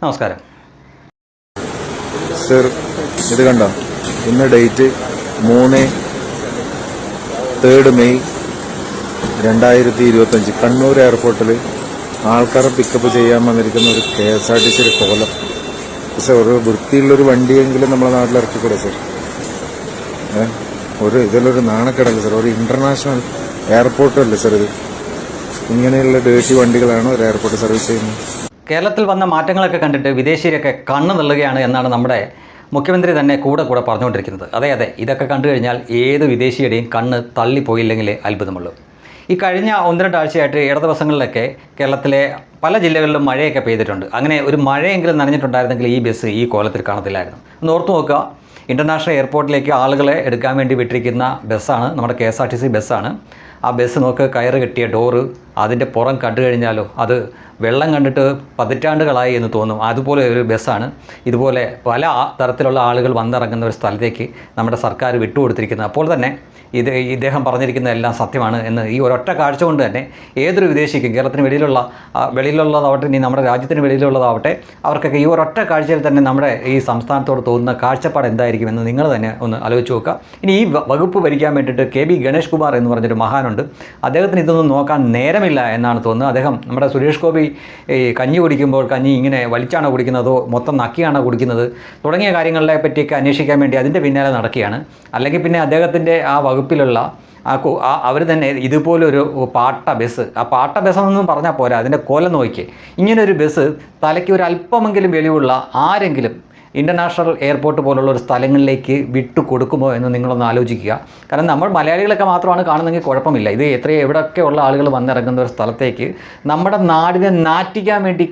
നമസ്കാരം സർ. ഇത് കണ്ടോ, ഇന്ന് ഡേറ്റ് 3 മെയ് 2025 കണ്ണൂർ എയർപോർട്ടിൽ ആൾക്കാരെ പിക്കപ്പ് ചെയ്യാൻ വന്നിരിക്കുന്ന ഒരു KSRTC കോലം. സർ, ഒരു വൃത്തിയുള്ളൊരു വണ്ടിയെങ്കിലും നമ്മുടെ നാട്ടിൽ ഇറക്കിക്കൂടെ സർ? ഇതിലൊരു നാണക്കേടല്ല സർ. ഒരു ഇന്റർനാഷണൽ എയർപോർട്ടല്ലേ സർ ഇത്? ഇങ്ങനെയുള്ള ഡേർട്ടി വണ്ടികളാണ് ഒരു എയർപോർട്ട് സർവീസ് ചെയ്യുന്നത്. കേരളത്തിൽ വന്ന മാറ്റങ്ങളൊക്കെ കണ്ടിട്ട് വിദേശീയരൊക്കെ കണ്ണ് തള്ളുകയാണ് എന്നാണ് നമ്മുടെ മുഖ്യമന്ത്രി തന്നെ കൂടെ പറഞ്ഞുകൊണ്ടിരിക്കുന്നത്. അതെ, ഇതൊക്കെ കണ്ടു കഴിഞ്ഞാൽ ഏത് വിദേശിയുടെയും കണ്ണ് തള്ളിപ്പോയില്ലെങ്കിൽ അത്ഭുതമുള്ളൂ. ഈ കഴിഞ്ഞ 1-2 ആഴ്ചയായിട്ട് ഇട ദിവസങ്ങളിലൊക്കെ കേരളത്തിലെ പല ജില്ലകളിലും മഴയൊക്കെ പെയ്തിട്ടുണ്ട്. അങ്ങനെ ഒരു മഴയെങ്കിലും നനഞ്ഞിട്ടുണ്ടായിരുന്നെങ്കിൽ ഈ ബസ് ഈ കോലത്തിൽ കാണത്തില്ലായിരുന്നു. ഒന്ന് ഓർത്ത് നോക്കുക, ഇൻ്റർനാഷണൽ എയർപോർട്ടിലേക്ക് ആളുകളെ എടുക്കാൻ വേണ്ടി വിട്ടിരിക്കുന്ന ബസ്സാണ്, നമ്മുടെ KSRTC ബസ്സാണ്. ആ ബസ് നോക്ക്, കയറ് കെട്ടിയ ഡോറ്, അതിൻ്റെ പുറം കണ്ടു കഴിഞ്ഞാലോ അത് വെള്ളം കണ്ടിട്ട് പതിറ്റാണ്ടുകളായി എന്ന് തോന്നും. അതുപോലെ ഒരു ബസ്സാണ്. ഇതുപോലെ പല തരത്തിലുള്ള ആളുകൾ വന്നിറങ്ങുന്ന ഒരു സ്ഥലത്തേക്ക് നമ്മുടെ സർക്കാർ വിട്ടുകൊടുത്തിരിക്കുന്നത്. അപ്പോൾ തന്നെ ഇദ്ദേഹം പറഞ്ഞിരിക്കുന്നതെല്ലാം സത്യമാണ് എന്ന് ഈ ഒരൊറ്റ കാഴ്ച കൊണ്ട് തന്നെ ഏതൊരു വിദേശിക്കും, കേരളത്തിന് വെളിയിലുള്ളതാവട്ടെ, ഇനി നമ്മുടെ രാജ്യത്തിന് വെളിയിലുള്ളതാവട്ടെ, അവർക്കൊക്കെ ഈ ഒരൊറ്റ കാഴ്ചയിൽ തന്നെ നമ്മുടെ ഈ സംസ്ഥാനത്തോട് തോന്നുന്ന കാഴ്ചപ്പാട് എന്തായിരിക്കുമെന്ന് നിങ്ങൾ തന്നെ ഒന്ന് ആലോചിച്ച് നോക്കുക. ഇനി ഈ വകുപ്പ് ഭരിക്കാൻ വേണ്ടിയിട്ട് KB ഗണേഷ് കുമാർ എന്ന് പറഞ്ഞൊരു മഹാനുണ്ട്. അദ്ദേഹത്തിന് ഇതൊന്നും നോക്കാൻ നേരമില്ല എന്നാണ് തോന്നുന്നത്. അദ്ദേഹം നമ്മുടെ സുരേഷ് ഗോപി കഞ്ഞി കുടിക്കുമ്പോൾ കഞ്ഞി ഇങ്ങനെ വലിച്ചാണോ കുടിക്കുന്നതോ മൊത്തം നക്കിയാണോ കുടിക്കുന്നത് തുടങ്ങിയ കാര്യങ്ങളെ പറ്റിയൊക്കെ അന്വേഷിക്കാൻ വേണ്ടി അതിൻ്റെ പിന്നാലെ നടക്കുകയാണ്. അല്ലെങ്കിൽ പിന്നെ അദ്ദേഹത്തിൻ്റെ ആ വകുപ്പിലുള്ള അവർ തന്നെ ഇതുപോലൊരു പാട്ട ബസ്, ആ പാട്ട ബസ്സെന്നൊന്നും പറഞ്ഞാൽ പോരാ, അതിൻ്റെ കോലം നോക്കിയേ. ഇങ്ങനൊരു ബസ് തലയ്ക്ക് ഒരു അല്പമെങ്കിലും വെളിവുള്ള ആരെങ്കിലും ഇൻ്റർനാഷണൽ എയർപോർട്ട് പോലുള്ള ഒരു സ്ഥലങ്ങളിലേക്ക് വിട്ടു കൊടുക്കുമോ എന്ന് നിങ്ങളൊന്ന് ആലോചിക്കുക. കാരണം നമ്മൾ മലയാളികളൊക്കെ മാത്രമാണ് കാണുന്നതെങ്കിൽ കുഴപ്പമില്ല. ഇത് എവിടെയൊക്കെ ഉള്ള ആളുകൾ വന്നിറങ്ങുന്ന ഒരു സ്ഥലത്തേക്ക് നമ്മുടെ നാടിനെ നാറ്റിക്കാൻ വേണ്ടി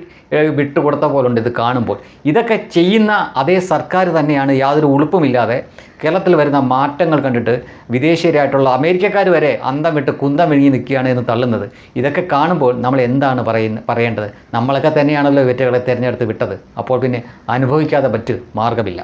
വിട്ടുകൊടുത്ത പോലുണ്ട് ഇത് കാണുമ്പോൾ. ഇതൊക്കെ ചെയ്യുന്ന അതേ സർക്കാർ തന്നെയാണ് യാതൊരു ഉളുപ്പുമില്ലാതെ കേരളത്തിൽ വരുന്ന മാറ്റങ്ങൾ കണ്ടിട്ട് വിദേശീയരായിട്ടുള്ള അമേരിക്കക്കാർ വരെ അന്തം വിട്ട് കുന്തം വിഴുങ്ങി നിൽക്കുകയാണ് എന്ന് തള്ളുന്നത്. ഇതൊക്കെ കാണുമ്പോൾ നമ്മൾ എന്താണ് പറയേണ്ടത്? നമ്മളൊക്കെ തന്നെയാണല്ലോ ഇവറ്റകളെ തിരഞ്ഞെടുത്ത് വിട്ടത്. അപ്പോൾ പിന്നെ അനുഭവിക്കാതെ മാർഗമില്ല.